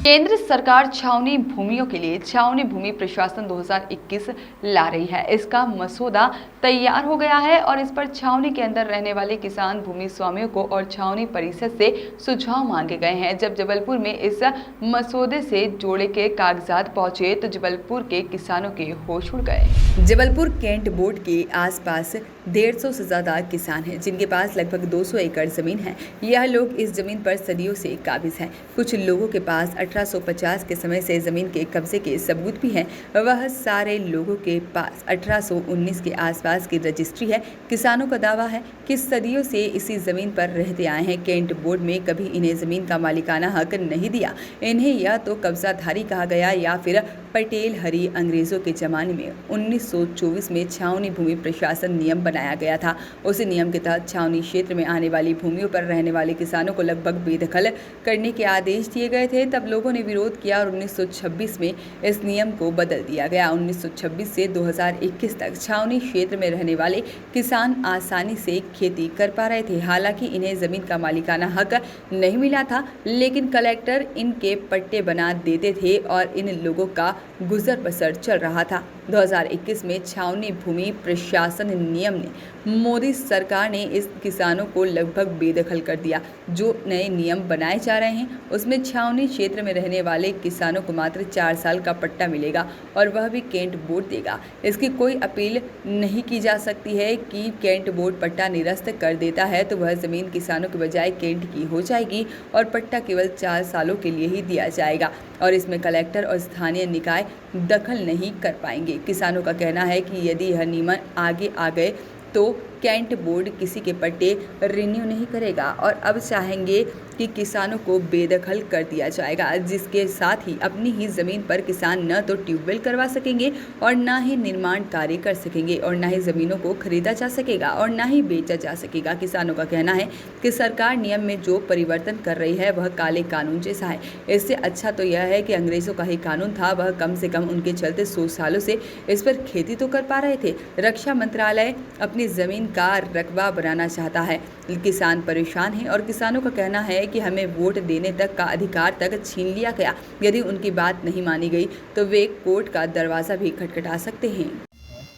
केंद्र सरकार छावनी भूमियों के लिए छावनी भूमि प्रशासन 2021 ला रही है। इसका मसौदा तैयार हो गया है और इस पर छावनी के अंदर रहने वाले किसान भूमि स्वामियों को और छावनी परिषद से सुझाव मांगे गए हैं। जब जबलपुर में इस मसौदे से जोड़े के कागजात पहुंचे तो जबलपुर के किसानों के होश उड़ गए। जबलपुर कैंट बोर्ड के आसपास 150 से ज्यादा किसान हैं, जिनके पास लगभग 200 एकड़ जमीन है। यह लोग इस जमीन पर सदियों से काबिज हैं। कुछ लोगों के पास 1850 के समय से जमीन के कब्जे के सबूत भी हैं। वह सारे लोगों के पास 1819 के आसपास की रजिस्ट्री है। किसानों का दावा है कि सदियों से इसी जमीन पर रहते आए हैं। कैंट बोर्ड में कभी इन्हें जमीन का मालिकाना हक नहीं दिया। इन्हें या तो कब्जाधारी कहा गया या फिर पटेल हरी अंग्रेजों के जमाने में 1924 में छावनी भूमि प्रशासन नियम बनाया गया था। उस नियम के तहत छावनी क्षेत्र में आने वाली भूमियों पर रहने वाले किसानों को लगभग बेदखल करने के आदेश दिए गए थे। तब लोगों ने विरोध किया और 1926 में इस नियम को बदल दिया गया। 1926 से 2021 तक छावनी क्षेत्र में रहने वाले किसान आसानी से खेती कर पा रहे थे। हालांकि इन्हें जमीन का मालिकाना हक नहीं मिला था, लेकिन कलेक्टर इनके पट्टे बना देते थे और इन लोगों का गुजर बसर चल रहा था। 2021 में छावनी भूमि प्रशासन नियम ने मोदी सरकार ने इस किसानों को लगभग बेदखल कर दिया। जो नए नियम बनाए जा रहे हैं उसमें छावनी क्षेत्र में रहने वाले किसानों को मात्र 4 साल का पट्टा मिलेगा और वह भी कैंट बोर्ड देगा। इसकी कोई अपील नहीं की जा सकती है कि कैंट बोर्ड पट्टा निरस्त कर देता है तो वह जमीन किसानों के बजाय कैंट की हो जाएगी और पट्टा केवल 4 सालों के लिए ही दिया जाएगा और इसमें कलेक्टर और स्थानीय निकाय दखल नहीं कर पाएंगे। किसानों का कहना है कि यदि यह नियम आगे आ गए तो कैंट बोर्ड किसी के पट्टे रिन्यू नहीं करेगा और अब चाहेंगे कि किसानों को बेदखल कर दिया जाएगा, जिसके साथ ही अपनी ही ज़मीन पर किसान न तो ट्यूबवेल करवा सकेंगे और ना ही निर्माण कार्य कर सकेंगे और ना ही ज़मीनों को खरीदा जा सकेगा और ना ही बेचा जा सकेगा। किसानों का कहना है कि सरकार नियम में जो परिवर्तन कर रही है वह काले कानून जैसा है। इससे अच्छा तो यह है कि अंग्रेज़ों का ही कानून था, वह कम से कम उनके चलते 100 सालों से इस पर खेती तो कर पा रहे थे। रक्षा मंत्रालय अपनी ज़मीन का रकबा बनाना चाहता है। किसान परेशान हैं और किसानों का कहना है कि हमें वोट देने तक का अधिकार तक छीन लिया गया। यदि उनकी बात नहीं मानी गई तो वे कोर्ट का दरवाजा भी खटखटा सकते हैं।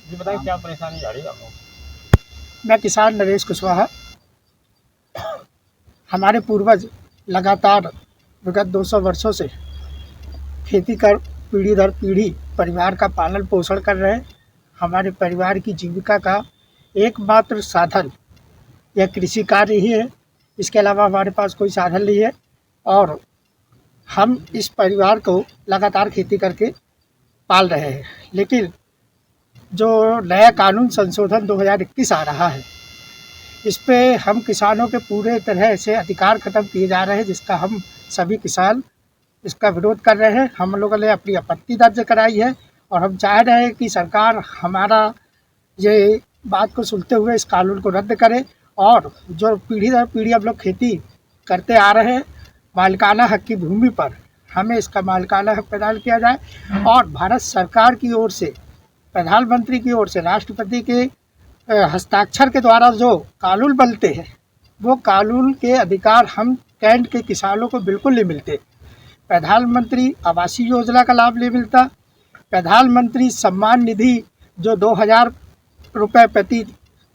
जी बताइए, क्या परेशानी आ रही है आपको? मैं किसान नरेश कुशवाहा। हमारे पूर्वज लगातार विगत 200 वर्षों से खेती कर पीढ़ी दर पीढ़ी परिवार का पालन पोषण कर रहे हैं। हमारे परिवार की जीविका का एकमात्र साधन यह कृषि कार्य ही है। इसके अलावा हमारे पास कोई साधन नहीं है और हम इस परिवार को लगातार खेती करके पाल रहे हैं। लेकिन जो नया कानून संशोधन 2021 आ रहा है, इस पे हम किसानों के पूरे तरह से अधिकार खत्म किए जा रहे हैं, जिसका हम सभी किसान इसका विरोध कर रहे हैं। हम लोगों ने अपनी आपत्ति दर्ज कराई है और हम चाह रहे हैं कि सरकार हमारा ये बात को सुनते हुए इस कानून को रद्द करे और जो पीढ़ी दर पीढ़ी हम लोग खेती करते आ रहे हैं मालिकाना हक की भूमि पर, हमें इसका मालिकाना हक प्रदान किया जाए और भारत सरकार की ओर से, प्रधानमंत्री की ओर से, राष्ट्रपति के हस्ताक्षर के द्वारा जो कानून बनते हैं वो कानून के अधिकार हम कैंट के किसानों को बिल्कुल नहीं मिलते। प्रधानमंत्री आवासीय योजना का लाभ नहीं मिलता। प्रधानमंत्री सम्मान निधि जो 2000 रुपये प्रति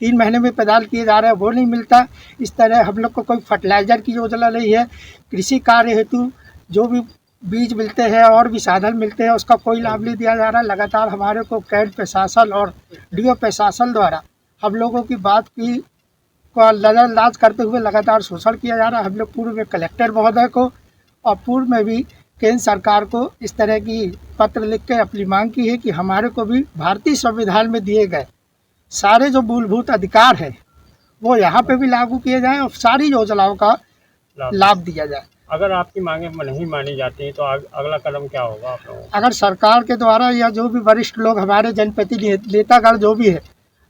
3 महीने में प्रदान किए जा रहे हैं वो नहीं मिलता। इस तरह हम लोग को कोई फर्टिलाइज़र की योजना नहीं है। कृषि कार्य हेतु जो भी बीज मिलते हैं और भी साधन मिलते हैं उसका कोई लाभ नहीं दिया जा रहा। लगातार हमारे को कैंट प्रशासन और डीओ प्रशासन द्वारा हम लोगों की बात की को नज़रअंदाज करते हुए लगातार शोषण किया जा रहा है। हम लोग पूर्व में कलेक्टर महोदय को और पूर्व में भी केंद्र सरकार को इस तरह की पत्र लिख के अपनी मांग की है कि हमारे को भी भारतीय संविधान में दिए गए सारे जो मूलभूत अधिकार हैं वो यहाँ पे भी लागू किए जाएं और सारी योजनाओं का लाभ दिया जाए। अगर आपकी मांगें नहीं मानी जाती हैं तो अगला कदम क्या होगा आप लोगों का? अगर सरकार के द्वारा या जो भी वरिष्ठ लोग हमारे जनप्रतिनिधि नेतागण जो भी है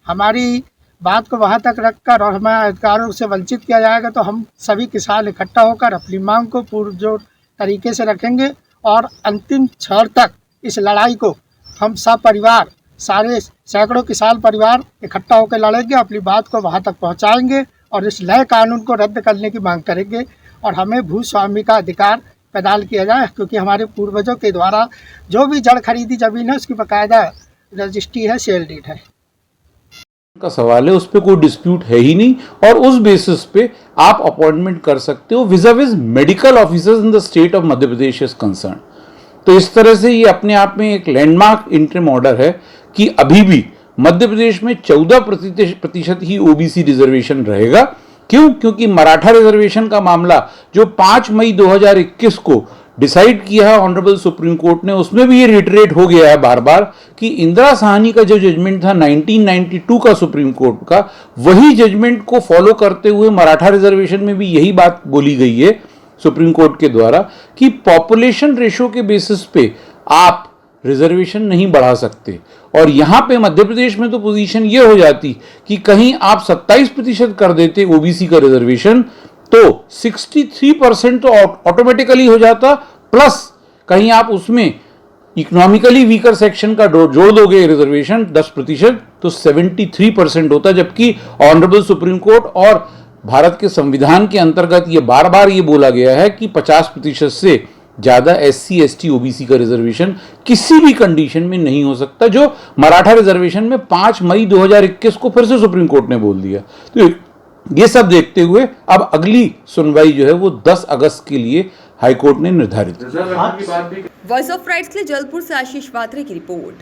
हमारी बात को वहाँ तक रखकर और हमारे अधिकारों से वंचित किया जाएगा तो हम सभी किसान इकट्ठा होकर अपनी मांग को पूर्ण तरीके से रखेंगे और अंतिम क्षण तक इस लड़ाई को हम सब परिवार, सारे सैकड़ों किसान परिवार इकट्ठा होकर लड़ेंगे, अपनी बात को वहाँ तक पहुँचाएंगे और इस नए कानून को रद्द करने की मांग करेंगे और हमें भूस्वामी का अधिकार प्रदान किया जाए, क्योंकि हमारे पूर्वजों के द्वारा जो भी जड़ खरीदी ज़मीन है उसकी बाकायदा रजिस्ट्री है, सेल डीड है। का सवाल है, उस पर कोई डिस्प्यूट है ही नहीं और उस बेसिस पे आप अपॉइंटमेंट कर सकते हो विज़ medical officers in the state of Madhya Pradesh is concern. तो इस तरह से ये अपने आप में एक लैंडमार्क इंटरिम ऑर्डर है कि अभी भी मध्य प्रदेश में 14% ही ओबीसी रिजर्वेशन रहेगा। क्यों? क्योंकि मराठा रिजर्वेशन का मामला जो 5 मई 2021 को डिसाइड किया है ऑनरेबल सुप्रीम कोर्ट ने, उसमें भी ये रिटरेट हो गया है बार बार कि इंदिरा साहनी का जो जजमेंट था 1992 का सुप्रीम कोर्ट का, वही जजमेंट को फॉलो करते हुए मराठा रिजर्वेशन में भी यही बात बोली गई है सुप्रीम कोर्ट के द्वारा कि पॉपुलेशन रेशो के बेसिस पे आप रिजर्वेशन नहीं बढ़ा सकते। और यहां पे मध्य प्रदेश में तो पोजीशन ये हो जाती कि कहीं आप 27% कर देते ओबीसी का रिजर्वेशन तो 63% तो ऑटोमेटिकली हो जाता, प्लस कहीं आप उसमें इकोनॉमिकली वीकर सेक्शन का जोड़ दोगे रिजर्वेशन 10% तो 73% होता, जबकि ऑनरेबल सुप्रीम कोर्ट और भारत के संविधान के अंतर्गत ये बार बार ये बोला गया है कि 50% से ज्यादा SC ST OBC का रिजर्वेशन किसी भी कंडीशन में नहीं हो सकता, जो मराठा रिजर्वेशन में 5 मई 2021 को फिर से सुप्रीम कोर्ट ने बोल दिया। तो ये सब देखते हुए अब अगली सुनवाई जो है वो 10 अगस्त के लिए हाईकोर्ट ने निर्धारित की। वॉइस ऑफ राइट्स के लिए जलपुर से आशीष वात्रे की रिपोर्ट।